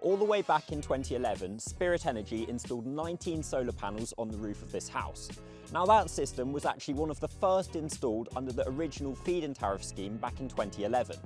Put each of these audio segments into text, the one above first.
All the way back in 2011, Spirit Energy installed 19 solar panels on the roof of this house. Now that system was actually one of the first installed under the original feed-in tariff scheme back in 2011.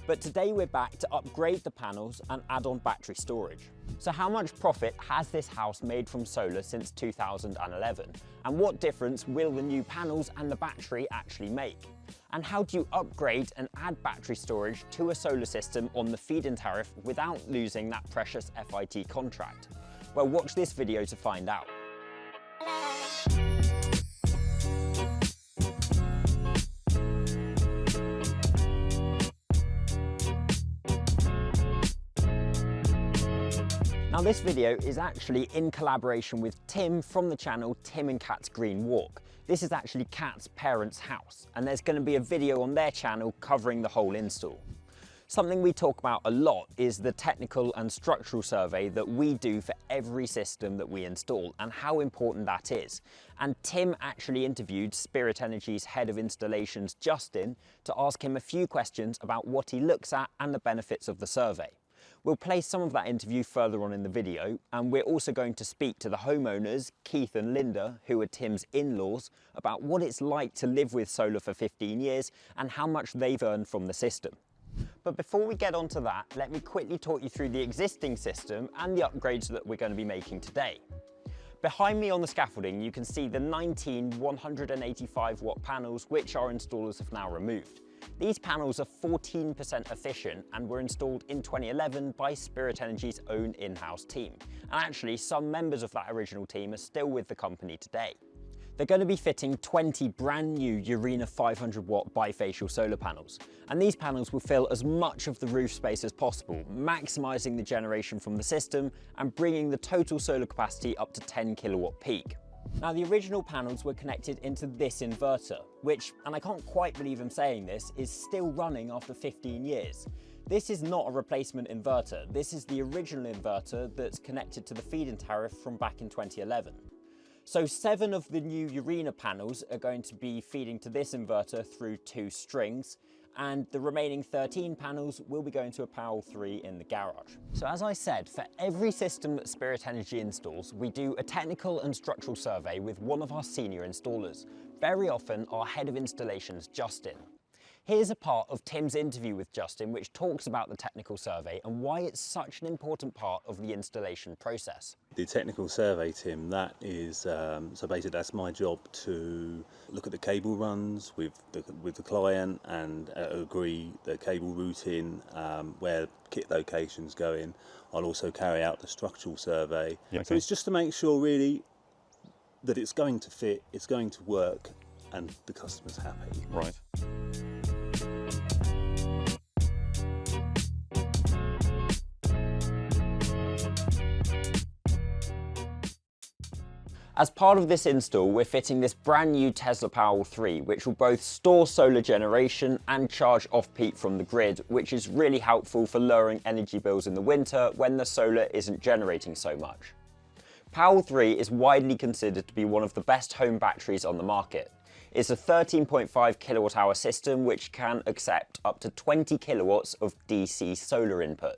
But today we're back to upgrade the panels and add on battery storage. So how much profit has this house made from solar since 2011? And what difference will the new panels and the battery actually make? And how do you upgrade and add battery storage to a solar system on the feed-in tariff without losing that precious FiT contract? Well, watch this video to find out. Now this video is actually in collaboration with Tim from the channel Tim and Kat's Green Walk. This is actually Kat's parents' house, and there's going to be a video on their channel covering the whole install. Something we talk about a lot is the technical and structural survey that we do for every system that we install and how important that is. And Tim actually interviewed Spirit Energy's head of installations, Justin, to ask him a few questions about what he looks at and the benefits of the survey. We'll play some of that interview further on in the video, and we're also going to speak to the homeowners, Keith and Linda, who are Tim's in-laws, about what it's like to live with solar for 15 years and how much they've earned from the system. But before we get onto that, let me quickly talk you through the existing system and the upgrades that we're going to be making today. Behind me on the scaffolding, you can see the 19 185 watt panels which our installers have now removed. These panels are 14% efficient and were installed in 2011 by Spirit Energy's own in-house team. And actually, some members of that original team are still with the company today. They're going to be fitting 20 brand new Urena 500 watt bifacial solar panels. And these panels will fill as much of the roof space as possible, maximising the generation from the system and bringing the total solar capacity up to 10 kilowatt peak. Now the original panels were connected into this inverter, which, and I can't quite believe I'm saying this, is still running after 15 years. This is not a replacement inverter. This is the original inverter that's connected to the feed-in tariff from back in 2011. So 7 of the new Urena panels are going to be feeding to this inverter through 2 strings, and the remaining 13 panels will be going to a Powerwall 3 in the garage. So as I said, for every system that Spirit Energy installs, we do a technical and structural survey with one of our senior installers, very often our head of installations, Justin. Here's a part of Tim's interview with Justin which talks about the technical survey and why it's such an important part of the installation process. The technical survey, Tim, that is, so basically that's my job to look at the cable runs with the client and agree the cable routing, where kit locations go in. I'll also carry out the structural survey. Yeah, okay. So it's just to make sure really that it's going to fit, it's going to work, and the customer's happy. Right. As part of this install, we're fitting this brand new Tesla Powerwall 3, which will both store solar generation and charge off-peak from the grid, which is really helpful for lowering energy bills in the winter when the solar isn't generating so much. Powerwall 3 is widely considered to be one of the best home batteries on the market. It's a 13.5 kilowatt hour system which can accept up to 20 kilowatts of DC solar input.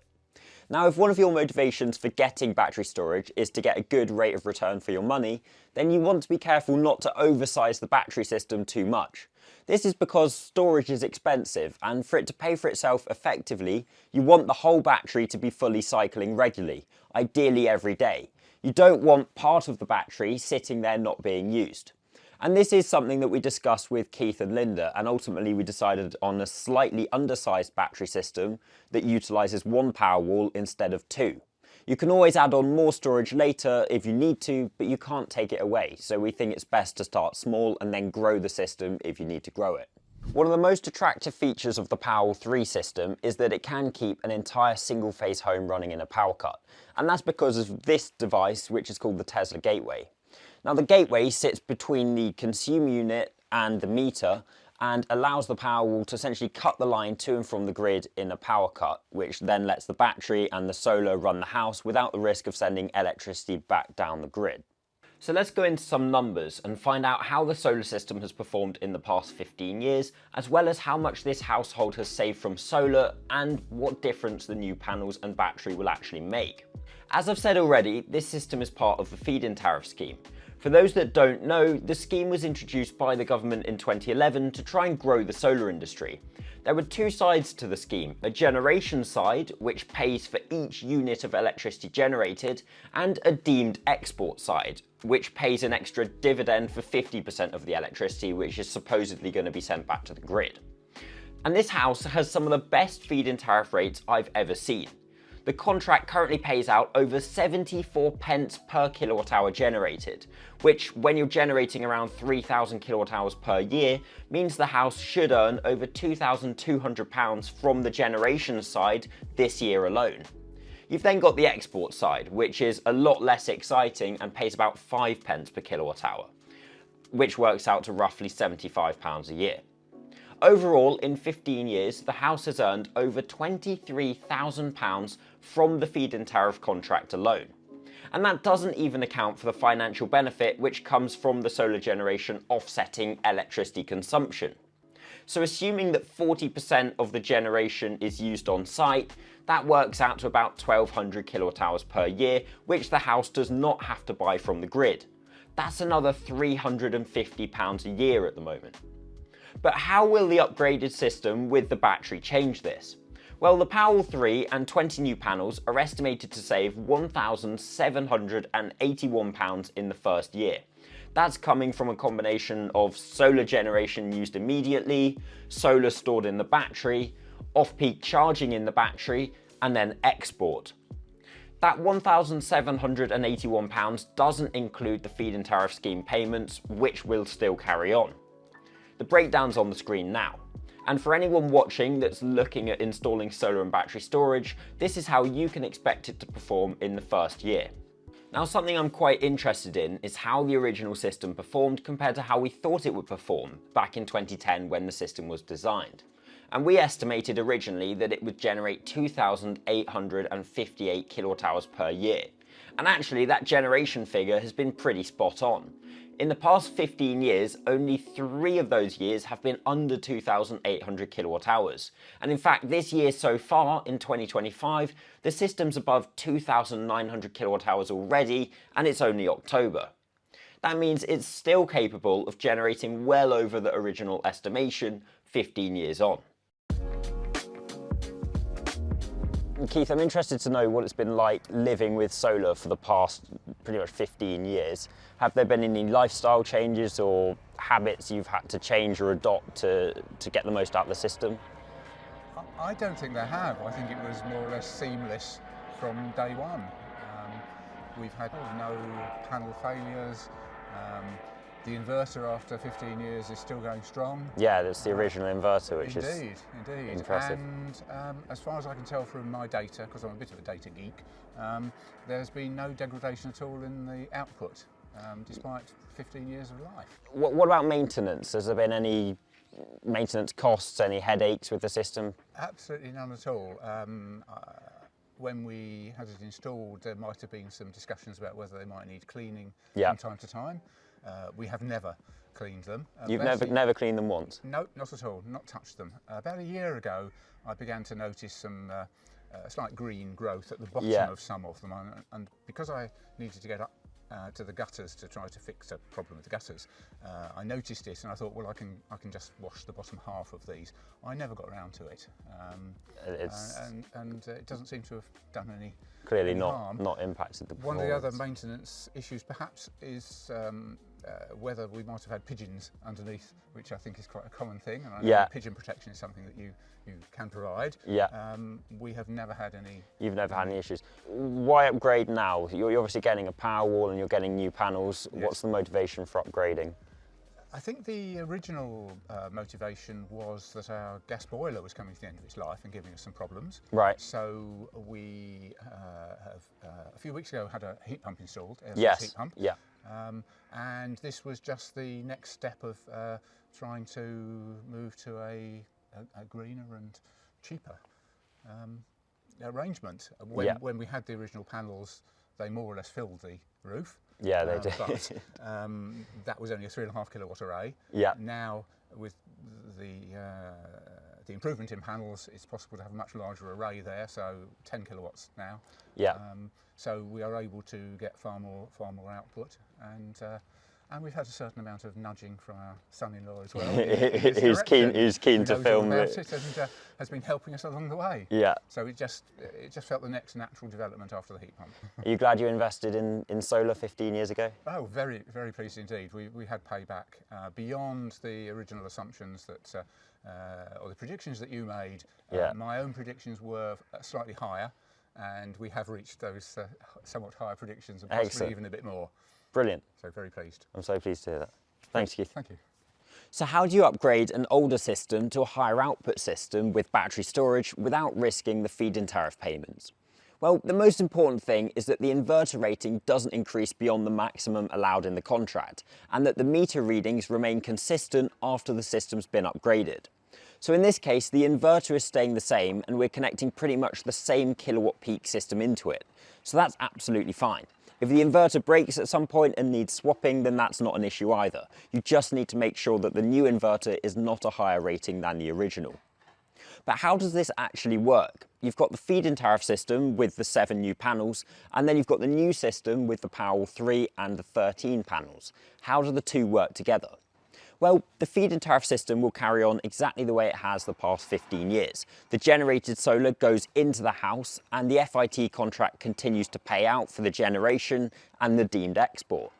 Now, if one of your motivations for getting battery storage is to get a good rate of return for your money, then you want to be careful not to oversize the battery system too much. This is because storage is expensive, and for it to pay for itself effectively, you want the whole battery to be fully cycling regularly, ideally every day. You don't want part of the battery sitting there not being used. And this is something that we discussed with Keith and Linda, and ultimately we decided on a slightly undersized battery system that utilises 1 Powerwall instead of 2. You can always add on more storage later if you need to, but you can't take it away. So we think it's best to start small and then grow the system if you need to grow it. One of the most attractive features of the Powerwall 3 system is that it can keep an entire single-phase home running in a power cut. And that's because of this device, which is called the Tesla Gateway. Now the gateway sits between the consumer unit and the meter and allows the Powerwall to essentially cut the line to and from the grid in a power cut, which then lets the battery and the solar run the house without the risk of sending electricity back down the grid. So let's go into some numbers and find out how the solar system has performed in the past 15 years, as well as how much this household has saved from solar and what difference the new panels and battery will actually make. As I've said already, this system is part of the feed-in tariff scheme. For those that don't know, the scheme was introduced by the government in 2011 to try and grow the solar industry. There were two sides to the scheme, a generation side, which pays for each unit of electricity generated, and a deemed export side, which pays an extra dividend for 50% of the electricity, which is supposedly going to be sent back to the grid. And this house has some of the best feed-in tariff rates I've ever seen. The contract currently pays out over 74 pence per kilowatt hour generated, which when you're generating around 3,000 kilowatt hours per year, means the house should earn over £2,200 from the generation side this year alone. You've then got the export side, which is a lot less exciting and pays about 5 pence per kilowatt hour, which works out to roughly £75 a year. Overall, in 15 years, the house has earned over £23,000 from the feed-in tariff contract alone. And that doesn't even account for the financial benefit which comes from the solar generation offsetting electricity consumption. So assuming that 40% of the generation is used on site, that works out to about 1,200 kilowatt hours per year, which the house does not have to buy from the grid. That's another £350 a year at the moment. But how will the upgraded system with the battery change this? Well, the Powerwall 3 and 20 new panels are estimated to save £1,781 in the first year. That's coming from a combination of solar generation used immediately, solar stored in the battery, off-peak charging in the battery, and then export. That £1,781 doesn't include the feed-in tariff scheme payments, which will still carry on. The breakdown's on the screen now. And for anyone watching that's looking at installing solar and battery storage, this is how you can expect it to perform in the first year. Now, something I'm quite interested in is how the original system performed compared to how we thought it would perform back in 2010 when the system was designed. And we estimated originally that it would generate 2,858 kilowatt hours per year. And actually, that generation figure has been pretty spot on. In the past 15 years, only 3 of those years have been under 2,800 kilowatt hours. And in fact, this year so far, in 2025, the system's above 2,900 kilowatt hours already, and it's only October. That means it's still capable of generating well over the original estimation 15 years on. Keith, I'm interested to know what it's been like living with solar for the past pretty much 15 years. Have there been any lifestyle changes or habits you've had to change or adopt to get the most out of the system? I don't think they have. I think it was more or less seamless from day one. We've had no panel failures. The inverter after 15 years is still going strong. Yeah, that's the original inverter, which is impressive. And as far as I can tell from my data, because I'm a bit of a data geek, there's been no degradation at all in the output, despite 15 years of life. What about maintenance? Has there been any maintenance costs, any headaches with the system? Absolutely none at all. When we had it installed, there might have been some discussions about whether they might need cleaning from time to time. We have never cleaned them. You've never cleaned them once? No, not at all, not touched them. About a year ago, I began to notice some slight green growth at the bottom of some of them, and because I needed to get up to the gutters to try to fix a problem with the gutters, I noticed it and I thought, well, I can just wash the bottom half of these. I never got around to it, and it doesn't seem to have done any harm. Not impacted the performance. One of the other maintenance issues perhaps is whether we might have had pigeons underneath, which I think is quite a common thing, and I know pigeon protection is something that you can provide. We have never had any. You've never had any issues. Why upgrade now? You're obviously getting a Powerwall and you're getting new panels. Yes. What's the motivation for upgrading? I think the original motivation was that our gas boiler was coming to the end of its life and giving us some problems. Right. So we have a few weeks ago had a heat pump installed. Heat pump. Yeah. And this was just the next step of trying to move to a greener and cheaper arrangement. When we had the original panels, they more or less filled the roof. Yeah, they did. But that was only a 3.5 kilowatt array. Yeah. Now, with the the improvement in panels, it's possible to have a much larger array there, so 10 kilowatts now. Yeah. So we are able to get far more output, and we've had a certain amount of nudging from our son-in-law as well. Who's keen to film it and has been helping us along the way. Yeah. So it just felt the next natural development after the heat pump. Are you glad you invested in solar 15 years ago? Oh, very, very pleased indeed. We had payback beyond the original assumptions that, or the predictions that you made. Yeah. My own predictions were slightly higher, and we have reached those somewhat higher predictions and possibly Excellent. even a bit more. Brilliant. So very pleased. I'm so pleased to hear that. Thanks, Keith. Thank you. So how do you upgrade an older system to a higher output system with battery storage without risking the feed-in tariff payments? Well, the most important thing is that the inverter rating doesn't increase beyond the maximum allowed in the contract, and that the meter readings remain consistent after the system's been upgraded. So in this case, the inverter is staying the same, and we're connecting pretty much the same kilowatt peak system into it. So that's absolutely fine. If the inverter breaks at some point and needs swapping, then that's not an issue either. You just need to make sure that the new inverter is not a higher rating than the original. But how does this actually work? You've got the feed-in tariff system with the 7 new panels, and then you've got the new system with the Powerwall 3 and the 13 panels. How do the two work together? Well, the feed-in tariff system will carry on exactly the way it has the past 15 years. The generated solar goes into the house, and the FiT contract continues to pay out for the generation and the deemed export.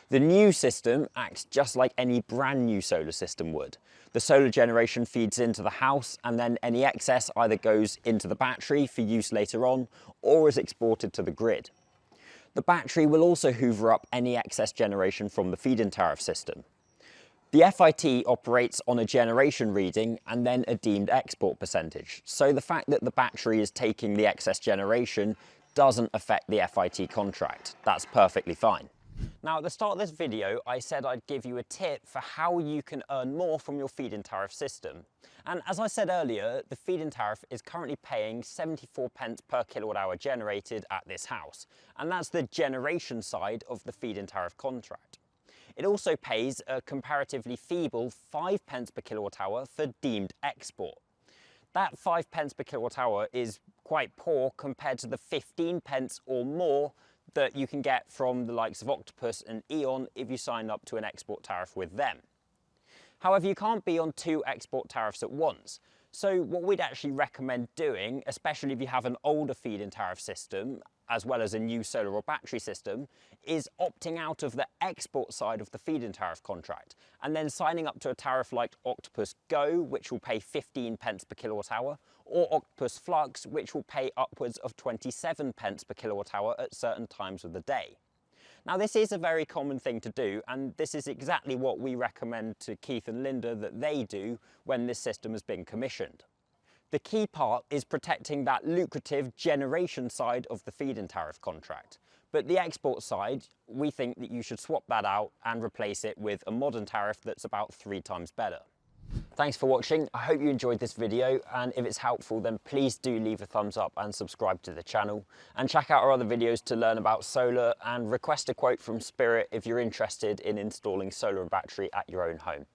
The new system acts just like any brand new solar system would. The solar generation feeds into the house, and then any excess either goes into the battery for use later on or is exported to the grid. The battery will also hoover up any excess generation from the feed-in tariff system. The FiT operates on a generation reading and then a deemed export percentage. So the fact that the battery is taking the excess generation doesn't affect the FiT contract. That's perfectly fine. Now, at the start of this video, I said I'd give you a tip for how you can earn more from your feed-in tariff system. And as I said earlier, the feed-in tariff is currently paying 74 pence per kilowatt hour generated at this house. And that's the generation side of the feed-in tariff contract. It also pays a comparatively feeble 5 pence per kilowatt hour for deemed export. That 5 pence per kilowatt hour is quite poor compared to the 15 pence or more that you can get from the likes of Octopus and Eon if you sign up to an export tariff with them. However, you can't be on 2 export tariffs at once. So what we'd actually recommend doing, especially if you have an older feed-in tariff system, as well as a new solar or battery system, is opting out of the export side of the feed-in tariff contract and then signing up to a tariff like Octopus Go, which will pay 15 pence per kilowatt hour, or Octopus Flux, which will pay upwards of 27 pence per kilowatt hour at certain times of the day. Now, this is a very common thing to do, and this is exactly what we recommend to Keith and Linda that they do when this system has been commissioned. The key part is protecting that lucrative generation side of the feed-in tariff contract. But the export side, we think that you should swap that out and replace it with a modern tariff that's about 3 times better. Thanks for watching. I hope you enjoyed this video, and if it's helpful, then please do leave a thumbs up and subscribe to the channel. And check out our other videos to learn about solar, and request a quote from Spirit if you're interested in installing solar and battery at your own home.